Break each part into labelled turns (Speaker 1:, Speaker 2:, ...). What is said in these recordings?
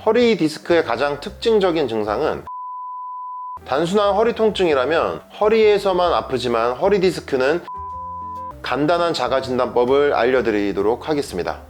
Speaker 1: 허리 디스크의 가장 특징적인 증상은 단순한 허리 통증이라면 허리에서만 아프지만 허리 디스크는 간단한 자가 진단법을 알려드리도록 하겠습니다.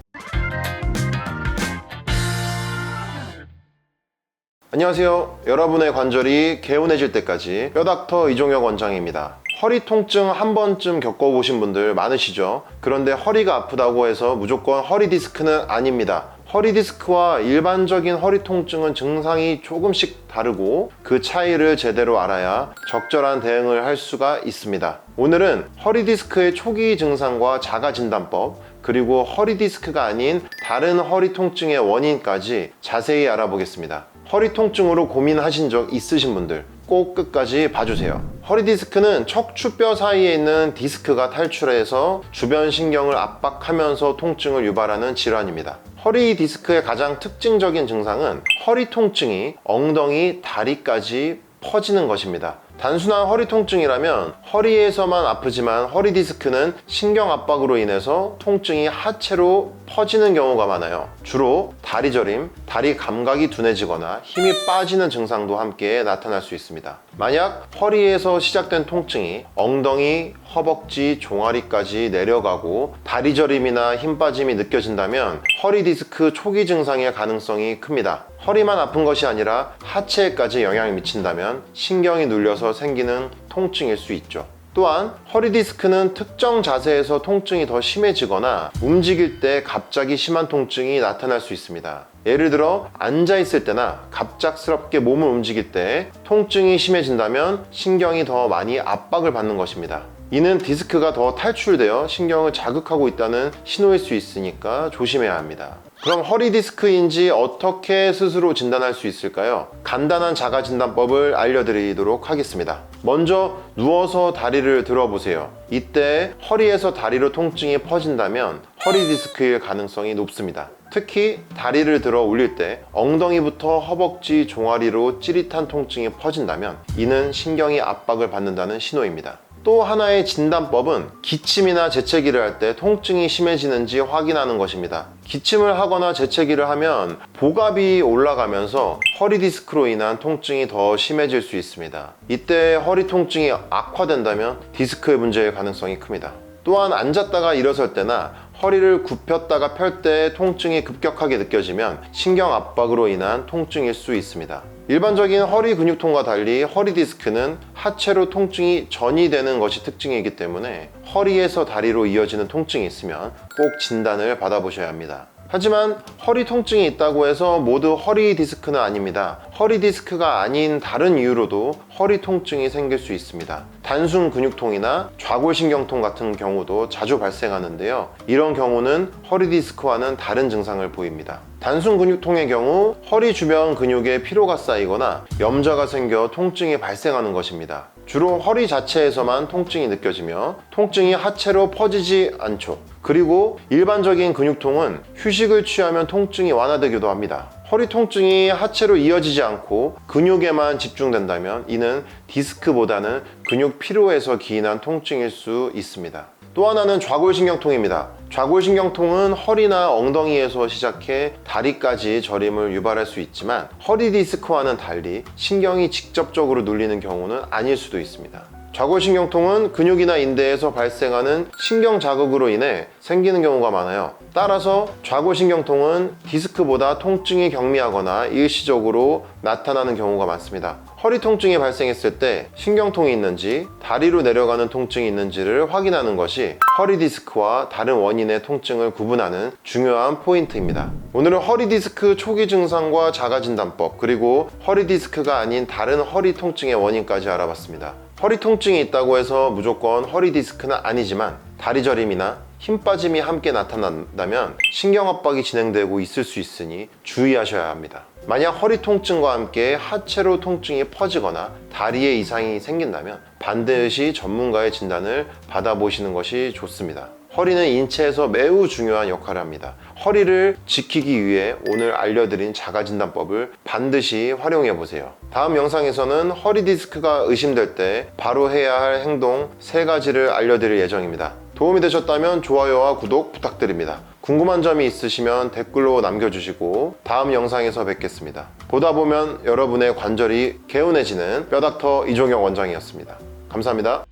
Speaker 1: 안녕하세요. 여러분의 관절이 개운해질 때까지 뼈닥터 이종혁 원장입니다. 허리 통증 한 번쯤 겪어보신 분들 많으시죠? 그런데 허리가 아프다고 해서 무조건 허리 디스크는 아닙니다. 허리 디스크와 일반적인 허리 통증은 증상이 조금씩 다르고 그 차이를 제대로 알아야 적절한 대응을 할 수가 있습니다. 오늘은 허리 디스크의 초기 증상과 자가 진단법, 그리고 허리 디스크가 아닌 다른 허리 통증의 원인까지 자세히 알아보겠습니다. 허리 통증으로 고민하신 적 있으신 분들 꼭 끝까지 봐주세요. 허리 디스크는 척추뼈 사이에 있는 디스크가 탈출해서 주변 신경을 압박하면서 통증을 유발하는 질환입니다. 허리 디스크의 가장 특징적인 증상은 허리 통증이 엉덩이, 다리까지 퍼지는 것입니다. 단순한 허리 통증이라면 허리에서만 아프지만 허리 디스크는 신경 압박으로 인해서 통증이 하체로 퍼지는 경우가 많아요. 주로 다리 저림, 다리 감각이 둔해지거나 힘이 빠지는 증상도 함께 나타날 수 있습니다. 만약 허리에서 시작된 통증이 엉덩이, 허벅지, 종아리까지 내려가고 다리 저림이나 힘 빠짐이 느껴진다면 허리 디스크 초기 증상의 가능성이 큽니다. 허리만 아픈 것이 아니라 하체에까지 영향을 미친다면 신경이 눌려서 생기는 통증일 수 있죠. 또한 허리 디스크는 특정 자세에서 통증이 더 심해지거나 움직일 때 갑자기 심한 통증이 나타날 수 있습니다. 예를 들어 앉아 있을 때나 갑작스럽게 몸을 움직일 때 통증이 심해진다면 신경이 더 많이 압박을 받는 것입니다. 이는 디스크가 더 탈출되어 신경을 자극하고 있다는 신호일 수 있으니까 조심해야 합니다. 그럼 허리 디스크인지 어떻게 스스로 진단할 수 있을까요? 간단한 자가 진단법을 알려드리도록 하겠습니다. 먼저 누워서 다리를 들어보세요. 이때 허리에서 다리로 통증이 퍼진다면 허리 디스크일 가능성이 높습니다. 특히 다리를 들어 올릴 때 엉덩이부터 허벅지, 종아리로 찌릿한 통증이 퍼진다면 이는 신경이 압박을 받는다는 신호입니다. 또 하나의 진단법은 기침이나 재채기를 할 때 통증이 심해지는지 확인하는 것입니다. 기침을 하거나 재채기를 하면 복압이 올라가면서 허리 디스크로 인한 통증이 더 심해질 수 있습니다. 이때 허리 통증이 악화된다면 디스크의 문제일 가능성이 큽니다. 또한 앉았다가 일어설 때나 허리를 굽혔다가 펼 때 통증이 급격하게 느껴지면 신경 압박으로 인한 통증일 수 있습니다. 일반적인 허리 근육통과 달리 허리 디스크는 하체로 통증이 전이되는 것이 특징이기 때문에 허리에서 다리로 이어지는 통증이 있으면 꼭 진단을 받아보셔야 합니다. 하지만 허리 통증이 있다고 해서 모두 허리 디스크는 아닙니다. 허리 디스크가 아닌 다른 이유로도 허리 통증이 생길 수 있습니다. 단순 근육통이나 좌골신경통 같은 경우도 자주 발생하는데요. 이런 경우는 허리 디스크와는 다른 증상을 보입니다. 단순 근육통의 경우 허리 주변 근육에 피로가 쌓이거나 염좌가 생겨 통증이 발생하는 것입니다. 주로 허리 자체에서만 통증이 느껴지며 통증이 하체로 퍼지지 않죠. 그리고 일반적인 근육통은 휴식을 취하면 통증이 완화되기도 합니다. 허리 통증이 하체로 이어지지 않고 근육에만 집중된다면 이는 디스크보다는 근육 피로에서 기인한 통증일 수 있습니다. 또 하나는 좌골신경통입니다. 좌골신경통은 허리나 엉덩이에서 시작해 다리까지 저림을 유발할 수 있지만 허리 디스크와는 달리 신경이 직접적으로 눌리는 경우는 아닐 수도 있습니다. 좌골신경통은 근육이나 인대에서 발생하는 신경 자극으로 인해 생기는 경우가 많아요. 따라서 좌골신경통은 디스크보다 통증이 경미하거나 일시적으로 나타나는 경우가 많습니다. 허리 통증이 발생했을 때 신경통이 있는지 다리로 내려가는 통증이 있는지를 확인하는 것이 허리 디스크와 다른 원인의 통증을 구분하는 중요한 포인트입니다. 오늘은 허리 디스크 초기 증상과 자가 진단법, 그리고 허리 디스크가 아닌 다른 허리 통증의 원인까지 알아봤습니다. 허리 통증이 있다고 해서 무조건 허리 디스크는 아니지만 다리 저림이나 힘 빠짐이 함께 나타난다면 신경 압박이 진행되고 있을 수 있으니 주의하셔야 합니다. 만약 허리 통증과 함께 하체로 통증이 퍼지거나 다리에 이상이 생긴다면 반드시 전문가의 진단을 받아보시는 것이 좋습니다. 허리는 인체에서 매우 중요한 역할을 합니다. 허리를 지키기 위해 오늘 알려드린 자가진단법을 반드시 활용해 보세요. 다음 영상에서는 허리 디스크가 의심될 때 바로 해야 할 행동 3가지를 알려드릴 예정입니다. 도움이 되셨다면 좋아요와 구독 부탁드립니다. 궁금한 점이 있으시면 댓글로 남겨주시고 다음 영상에서 뵙겠습니다. 보다 보면 여러분의 관절이 개운해지는 뼈닥터 이종혁 원장이었습니다. 감사합니다.